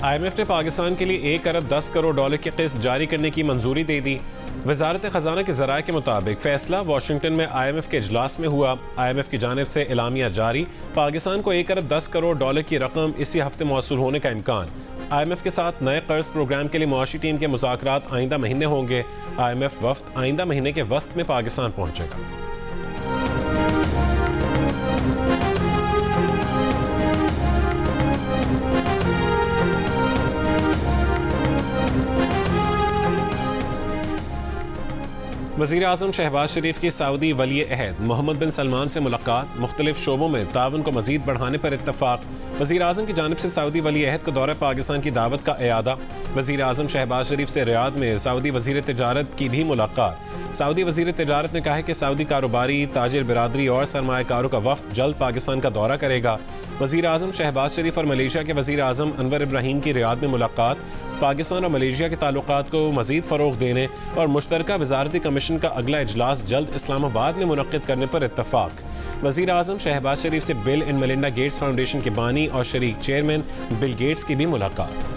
IMF ने पाकिस्तान के लिए 1 अरब 10 करोड़ डॉलर की किस्त जारी करने की मंजूरी दे दी। वजारत खजाना के ज़राए के मुताबिक फैसला वाशिंगटन में IMF के इजलास में हुआ। IMF की जानिब से एलामिया जारी, पाकिस्तान को 1 अरब 10 करोड़ डॉलर की रकम इसी हफ्ते मौसूल होने का इम्कान। IMF के साथ नए कर्ज प्रोग्राम के लिए मुआशी टीम के मुज़ाकरात आइंदा महीने होंगे। IMF वफ्द आइंदा महीने के वस्त में पाकिस्तान पहुंचेगा। वज़ीर आज़म शहबाज शरीफ की सऊदी वली अहद मोहम्मद बिन सलमान से मुलाकात, मुख्तलिफ शोबों में ताउन को मज़ीद बढ़ाने पर इत्तफाक। वज़ीर आज़म की जानिब से सऊदी वली अहद को दौरा पाकिस्तान की दावत का इयादा। वज़ीर आज़म शहबाज शरीफ से रियाद में सऊदी वज़ीर तिजारत की भी मुलाकात। सऊदी वज़ीर तिजारत ने कहा है कि सऊदी कारोबारी, ताजिर बिरादरी और सरमायाकारों का वफ़द जल्द पाकिस्तान का दौरा करेगा। वज़ीर आज़म शहबाज शरीफ और मलेशिया के वज़ीर आज़म अनवर इब्राहीम की रियाद में मुलाकात, पाकिस्तान और मलेशिया के ताल्लुकात को मज़ीद फ़रोग़ देने और मुश्तरका वज़ारती कमीशन का अगला इजलास जल्द इस्लामाबाद में मुनक़्क़िद करने पर इत्तफ़ाक। वज़ीर आज़म शहबाज शरीफ से bill and Melinda Gates foundation के बानी और शरीक चेयरमैन बिल गेट्स की भी मुलाकात।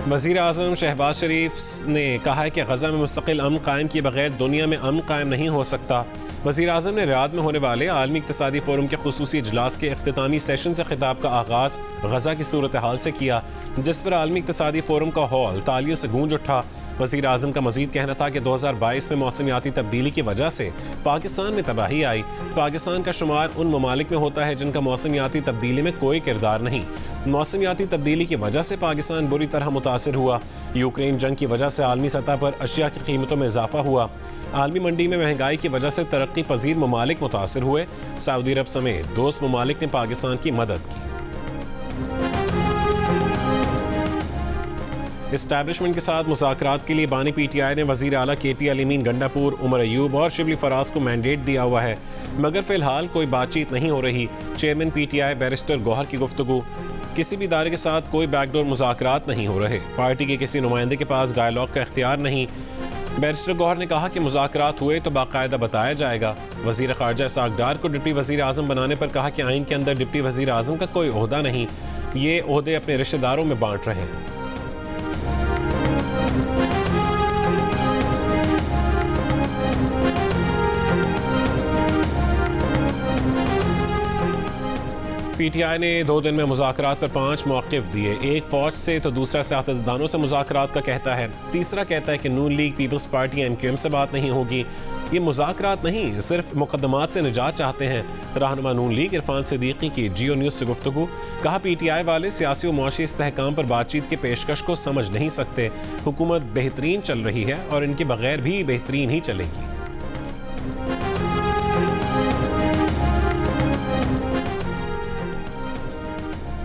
वज़ीर आज़म शहबाज शरीफ ने कहा है कि गज़ा में मुस्तक़िल अमन कायम किए बगैर दुनिया में अमन कायम नहीं हो सकता। वज़ीर आज़म ने रियाद में होने वाले आलमी इक़्तिसादी फोरम के खुसूसी इजलास के इख्तितामी सेशन से खिताब का आगाज़ गज़ा की सूरत हाल से किया, जिस पर आलमी इक़्तिसादी फोरम का हॉल तालियों से गूंज उठा। वज़ीर आज़म का मज़ीद कहना था कि 2022 में मौसमियाती तब्दीली की वजह से पाकिस्तान में तबाही आई। पाकिस्तान का शुमार उन ममालिक में होता है जिनका मौसमियाती तब्दीली में कोई किरदार नहीं। मौसमियाती तब्दीली की वजह से पाकिस्तान बुरी तरह मुतासिर हुआ। यूक्रेन जंग की वजह से आलमी सतह पर अशिया की कीमतों में इजाफा हुआ। आलमी मंडी में महंगाई की वजह से तरक्की पजीर ममालिक मुतासिर हुए। सऊदी अरब समेत दोस्त ममालिक ने पाकिस्तान की मदद की। इस्टेब्लिशमेंट के साथ मुज़ाकरात के लिए बानी PTI ने वज़ीर आला KP अलीमीन गंडापुर, उमर अयूब और शिबली फराज को मैंडेट दिया हुआ है, मगर फ़िलहाल कोई बातचीत नहीं हो रही। चेयरमैन PTI बैरिस्टर गौहर की गुफ्तगू, किसी भी इदारे के साथ कोई बैकडोर मुज़ाकरात नहीं हो रहे। पार्टी के किसी नुमाइंदे के पास डायलॉग का इख्तियार नहीं। बैरिस्टर गौहर ने कहा कि मुज़ाकरात हुए तो बाकायदा बताया जाएगा। वज़ीर ख़ारजा इसहाक़ डार को डिप्टी वज़ीर आज़म बनाने पर कहा कि आइन के अंदर डिप्टी वज़ीर आज़म का कोई ओहदा नहीं, ये ओहदे अपने रिश्तेदारों में बांट रहे हैं। PTI ने 2 दिन में मुज़ाकरात पर 5 मौक़िफ़ दिए। एक फ़ौज से तो दूसरा सियासतदानों से मुज़ाकरात का कहता है, तीसरा कहता है कि नून लीग, पीपल्स पार्टी, MQM से बात नहीं होगी। ये मुज़ाकरात नहीं, सिर्फ मुकदमात से निजात चाहते हैं। रहनुमा नून लीग इरफान सिद्दीकी की जियो न्यूज़ से गुफ्तगू, कहा PTI वाले सियासी और मुआशी इस्तेहकाम पर बातचीत की पेशकश को समझ नहीं सकते। हुकूमत बेहतरीन चल रही है और इनके बगैर भी बेहतरीन ही चलेगी।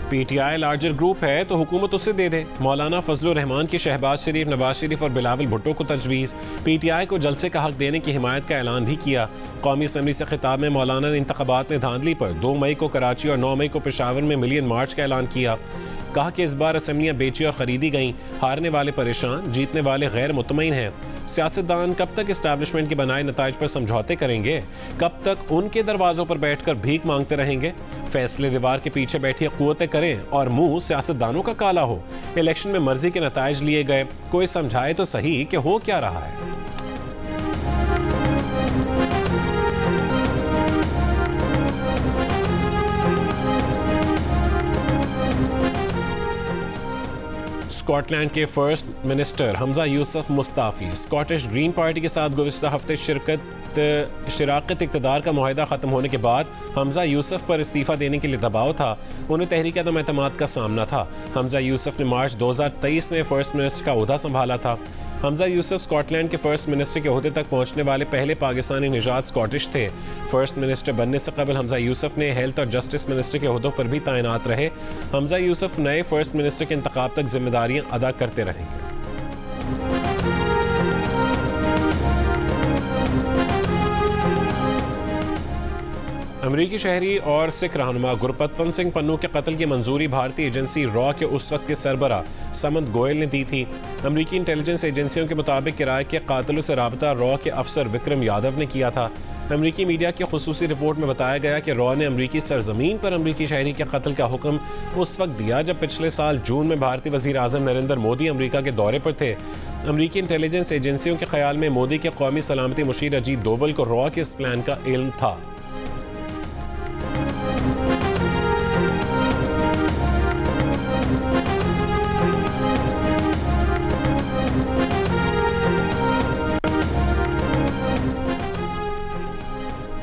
PTI लार्जर ग्रुप है तो हुकूमत उसे दे दे। मौलाना फजलुर रहमान की शहबाज शरीफ, नवाज शरीफ और बिलावल भुट्टो को तजवीज़। PTI को जलसे का हक देने की हिमायत का ऐलान भी किया। कौमी असम्बली से खिताब में मौलाना ने इंतखाबात में धांधली पर 2 मई को कराची और 9 मई को पेशावर में मिलियन मार्च का ऐलान किया। कहा कि इस बार असम्बलियाँ बेची और ख़रीदी गईं, हारने वाले परेशान, जीतने वाले गैर मुतमईन हैं। सियासतदान कब तक इस्टेब्लिशमेंट के बनाए नताइज पर समझौते करेंगे? कब तक उनके दरवाज़ों पर बैठकर भीख मांगते रहेंगे? फैसले दीवार के पीछे बैठी क़ुव्वतें करें और मुंह सियासतदानों का काला हो। इलेक्शन में मर्जी के नताइज लिए गए, कोई समझाए तो सही कि हो क्या रहा है। स्कॉटलैंड के first minister Hamza Yusuf Mustafi Scottish green party के साथ गुज़िश्ता हफ्ते शराकत इक़्तिदार का मुआहिदा ख़त्म होने के बाद हमजा यूसुफ पर इस्तीफ़ा देने के लिए दबाव था। उन्हें तहरीक अदम एतमाद का सामना था। हमजा यूसुफ ने मार्च 2023 में फर्स्ट मिनिस्टर का ओहदा संभाला था। हमजा यूसुफ स्कॉटलैंड के फर्स्ट मिनिस्टर के ओहदे तक पहुंचने वाले पहले पाकिस्तानी निजात स्कॉटिश थे। फर्स्ट मिनिस्टर बनने से कबल हमजा यूसुफ ने हेल्थ और जस्टिस मिनिस्टर के ओहदों पर भी तैनात रहे। हमजा यूसुफ नए फर्स्ट मिनिस्टर के इंतखाब तक जिम्मेदारियां अदा करते रहेंगे। अमरीकी शहरी और सिख रहनुमा गुरपतवंत सिंह पन्नू के कत्ल की मंजूरी भारतीय एजेंसी रॉ के उस वक्त के सरबरा समंत गोयल ने दी थी। अमरीकी इंटेलिजेंस एजेंसियों के मुताबिक किराए के कातिलों से राबता रॉ के अफसर विक्रम यादव ने किया था। अमरीकी मीडिया की खुसूसी रिपोर्ट में बताया गया कि रॉ ने अमरीकी सरजमीन पर अमरीकी शहरी के कत्ल का हुक्म उस वक्त दिया जब पिछले साल जून में भारतीय वज़ीर आज़म नरेंद्र मोदी अमरीका के दौरे पर थे। अमरीकी इंटेलिजेंस एजेंसियों के ख्याल में मोदी के कौमी सलामती मुशीर अजीत दोवल को रॉ के इस प्लान का इल्म था।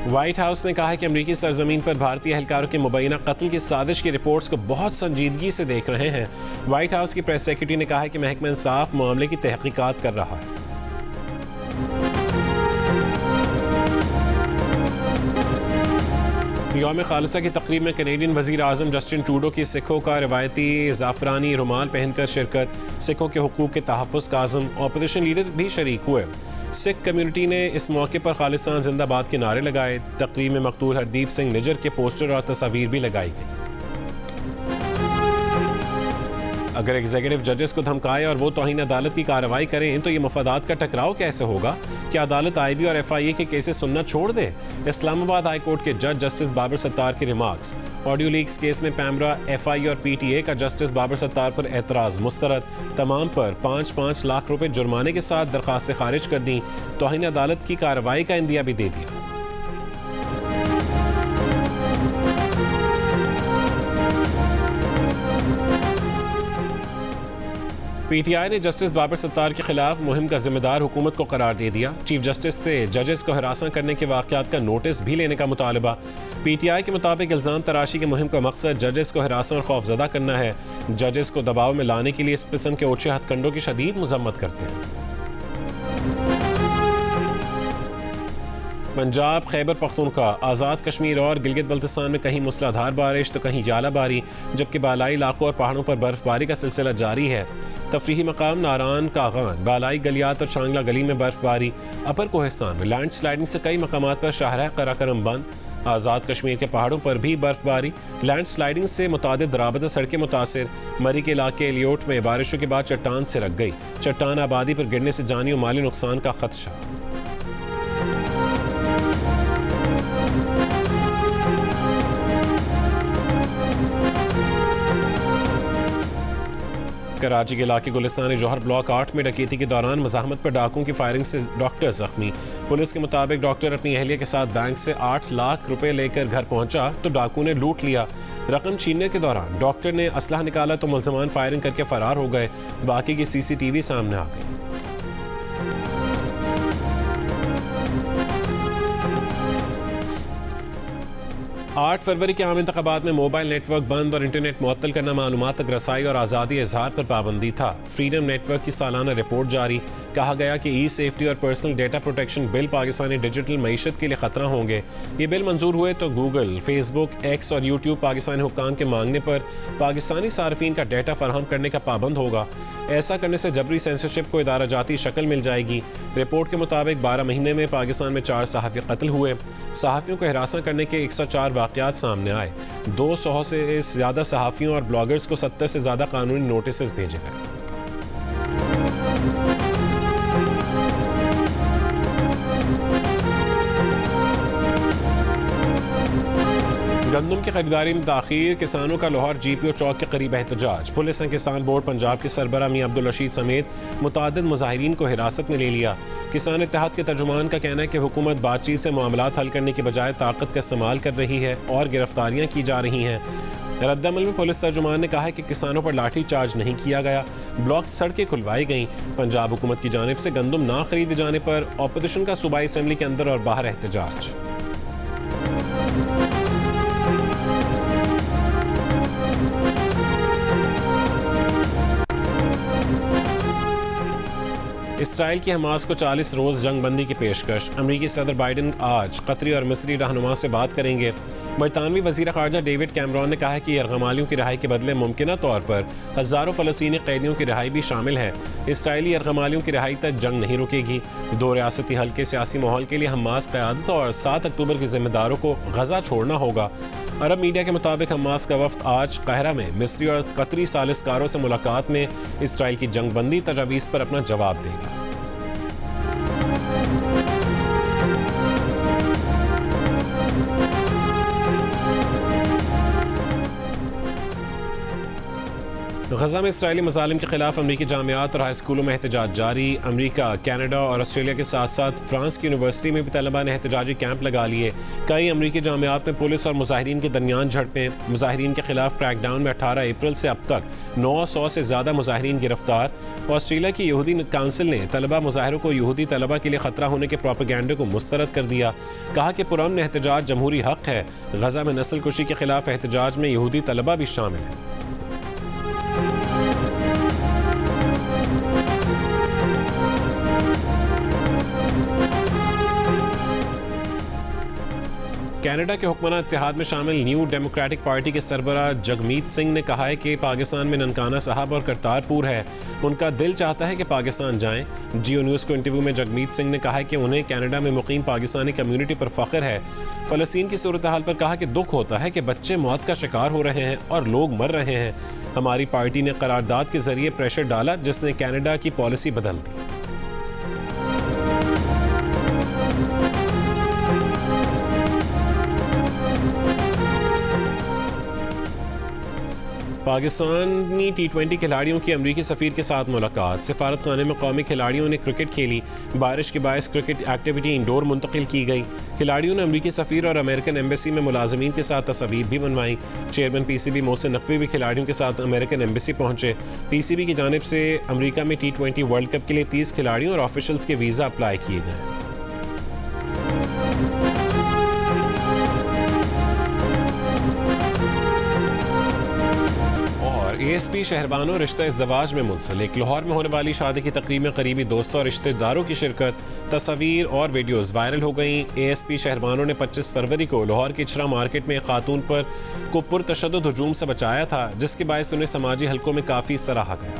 व्हाइट हाउस ने कहा है कि अमरीकी सरजमीन पर भारतीय एहलकारों के मुबैना कत्ल की साजिश की रिपोर्ट्स को बहुत संजीदगी से देख रहे हैं। व्हाइट हाउस की प्रेस सेक्रेटरी ने कहा है कि महकमा इंसाफ मामले की तहकीकात कर रहा है। यौम खालसा की तकरीब में कैनेडियन वज़ीर आज़म जस्टिन ट्रूडो की सिखों का रवायती ज़ाफ़रानी रुमाल पहनकर शिरकत, सिखों के हुकूक के तहफ़्फ़ुज़ का आज़म, अपोजिशन लीडर भी शरीक हुए। सिख कम्युनिटी ने इस मौके पर खालिस्तान जिंदाबाद के नारे लगाए। तकरीब में मकतूल हरदीप सिंह निजर के पोस्टर और तस्वीर भी लगाई गई। अगर एग्जीक्यूटिव जजेस को धमकाए और वो तौहीन अदालत की कार्रवाई करें तो ये मफादात का टकराव कैसे होगा? क्या अदालत IB और FIA के केसेस सुनना छोड़ दे? इस्लामाबाद हाई कोर्ट के जज जस्टिस बाबर सत्तार के रिमार्क्स। ऑडियो लीक्स केस में पैमरा, FIA और PTA का जस्टिस बाबर सत्तार पर एतराज़ मुस्तरद। तमाम पर 5-5 लाख रुपए जुर्माने के साथ दरखास्तें खारिज कर दी। तौहीन अदालत की कार्रवाई का इंदिया भी दे दिया। PTI ने जस्टिस बाबर सत्तार के खिलाफ मुहिम का जिम्मेदार हुकूमत को करार दे दिया। चीफ जस्टिस से जजेस को हरासा करने के वाक़यात का नोटिस भी लेने का मुतालबा। PTI के मुताबिक इल्ज़ाम तराशी की मुहिम का मकसद जजेस को हरासा और खौफजदा करना है। जजेस को दबाव में लाने के लिए इस किस्म के ओछे हथकंडों की शदीद मजम्मत करते हैं। पंजाब, खैबर पख्तूनख्वा, आज़ाद कश्मीर और गिलगित बल्तिस्तान में कहीं मूसलाधार बारिश तो कहीं जालाबारी, जबकि बालाई इलाकों और पहाड़ों पर बर्फबारी का सिलसिला जारी है। तफरीही मकाम नारान, कागान, बालाई गलियात और चांगला गली में बर्फबारी। अपर कोहिस्तान में लैंड स्लाइडिंग से कई मकामात पर शाहराह कराकरम बंद। आज़ाद कश्मीर के पहाड़ों पर भी बर्फबारी। लैंड स्लाइडिंग से मुतादिद राबता सड़कें मुतासिर। मरी के इलाके एलियोट में बारिशों के बाद चट्टान से रख गई। चट्टान आबादी पर गिरने से जानी और माली नुकसान का खदशा। कराची के इलाके गुलिस्तान जौहर ब्लॉक 8 में डकैती के दौरान मज़ाहमत पर डाकुओं की फायरिंग से डॉक्टर जख्मी। पुलिस के मुताबिक डॉक्टर अपनी अहलिया के साथ बैंक से 8 लाख रुपए लेकर घर पहुंचा तो डाकू ने लूट लिया। रकम छीनने के दौरान डॉक्टर ने असलहा निकाला तो मुलजमान फायरिंग करके फरार हो गए। बाकी की CCTV सामने आ गई। 8 फरवरी के आम इंतखाबात में मोबाइल नेटवर्क बंद और इंटरनेट मुअत्तल करना, मालूमात तक रसाई और आज़ादी इजहार पर पाबंदी था। फ्रीडम नेटवर्क की सालाना रिपोर्ट जारी। कहा गया कि ई सेफ्टी और personal data protection bill Pakistani digital मईशत के लिए खतरा होंगे। ये बिल मंजूर हुए तो गूगल, फेसबुक, X और यूट्यूब पाकिस्तानी हुक्काम के मांगने पर पाकिस्तानी सार्फिन का डेटा फराहम करने का पाबंद होगा। ऐसा करने से जबरी सेंसरशिप को इदारा जाती शक्ल मिल जाएगी। रिपोर्ट के मुताबिक 12 महीने में पाकिस्तान में 4 सहाफ़ी कत्ल हुए। सहाफ़ियों को हिरासत करने के 104 वाक़यात सामने आए। 200 से ज़्यादा सहाफ़ियों और ब्लॉगर्स को 70 से ज़्यादा कानूनी नोटिस भेजे गए। गंदम की खरीदारी में ताख़ीर, किसानों का लाहौर GPO चौक के करीब एहतजाज। पुलिस ने किसान बोर्ड पंजाब के सरबरा मियां अब्दुल रशीद समेत मुतादिद मुजाहिरीन को हिरासत में ले लिया। किसान इत्तेहाद के तर्जुमान का कहना है कि हुकूमत बातचीत से मामलात हल करने के बजाय ताकत का इस्तेमाल कर रही है और गिरफ्तारियां की जा रही हैं। रद्दमल में पुलिस तर्जुमान ने कहा है कि किसानों पर लाठी चार्ज नहीं किया गया, ब्लॉक सड़कें खुलवाई गईं। पंजाब हुकूमत की जानिब से गंदम ना खरीदे जाने पर अपोजिशन का सूबाई असम्बली के अंदर और बाहर एहतजाज। इसराइल की हमास को 40 रोज़ जंग बंदी की पेशकश। अमरीकी सदर बाइडन आज कतरी और मिस्री रहनुमा से बात करेंगे। बरतानवी वज़ीर ख़ारजा डेविड कैमरॉन ने कहा है कि यरगमालियों की रिहाई के बदले मुमकिना तौर पर हज़ारों फ़लस्तीनी कैदियों की रिहाई भी शामिल है। इसराइली यरगमालियों की रिहाई तक जंग नहीं रुकेगी। 2 रियासती हल के सियासी माहौल के लिए हमास क़यादत और 7 अक्टूबर के ज़िम्मेदारों को गज़ा छोड़ना होगा। अरब मीडिया के मुताबिक हमास का वफ्द आज काहिरा में मिस्री और कतरी सालिसकारों से मुलाकात में इसराइल की जंगबंदी तजावीज़ पर अपना जवाब देगा। गज़ा में इसराइली मज़ालिम के खिलाफ अमरीकी जामियात और हाई स्कूलों में एहतजाज जारी। अमरीका, कनाडा और ऑस्ट्रेलिया के साथ साथ फ्रांस की यूनिवर्सिटी में भी तलबा ने एहतजाजी कैंप लगा लिए। कई अमरीकी जामियात में पुलिस और मुजाहिरीन के दरमियान झड़पें। मुजाहिरीन के खिलाफ क्रैकडाउन में 18 अप्रैल से अब तक 900 से ज़्यादा मुजाहिरीन गिरफ्तार। ऑस्ट्रेलिया की यहूदी काउंसिल ने तलबा मुजाहिरों को यहूदी तलबा के लिए ख़तरा होने के प्रोपेगेंडे को मुस्तरद कर दिया। कहा कि पुरअमन एहतजाज जमहूरी हक़ है। गज़ा में नस्ल कुशी के खिलाफ एहतजाज में यहूदी तलबा भी शामिल हैं। कनाडा के हुक्मरान इत्तेहाद में शामिल न्यू डेमोक्रेटिक पार्टी के सरबराह जगमीत सिंह ने कहा है कि पाकिस्तान में ननकाना साहब और करतारपुर है। उनका दिल चाहता है कि पाकिस्तान जाएं। जियो न्यूज़ को इंटरव्यू में जगमीत सिंह ने कहा है कि उन्हें कनाडा में मुकीम पाकिस्तानी कम्युनिटी पर फ़ख्र है। फ़लस्तीन की सूरत हाल पर कहा कि दुख होता है कि बच्चे मौत का शिकार हो रहे हैं और लोग मर रहे हैं। हमारी पार्टी ने करारदाद के जरिए प्रेशर डाला जिसने कनाडा की पॉलिसी बदल दी। पाकिस्तानी T20 खिलाड़ियों की अमरीकी सफ़ीर के साथ मुलाकात। सिफारत खाने में कौमी खिलाड़ियों ने क्रिकेट खेली। बारिश के बायस क्रिकेट एक्टिविटी इंडोर मुंतकिल की गई। खिलाड़ियों ने अमरीकी सफ़ीर और अमेरिकन एम्बेसी में मुलाजमीन के साथ तस्वीर भी बनवाई। चेयरमैन PCB मोहसिन नकवी भी खिलाड़ियों के साथ अमेरिकन एम्बेसी पहुंचे। PCB की जानिब से अमरीका में T20 वर्ल्ड कप के लिए 30 खिलाड़ियों और ऑफिशल्स के वीज़ा अप्लाई किए गए। ASP शहरबानो रिश्ता इज़्दवाज में मुंसलिक। लाहौर में होने वाली शादी की तकरीब में करीबी दोस्तों और रिश्तेदारों की शिरकत। तस्वीर और वीडियोज़ वायरल हो गई। ASP शहरबानो ने 25 फरवरी को लाहौर की इचरा मार्केट में एक खातून पर को पुरतशद्दुद हुजूम से बचाया था, जिसके बायस उन्हें समाजी हलकों में काफ़ी सराहा गया।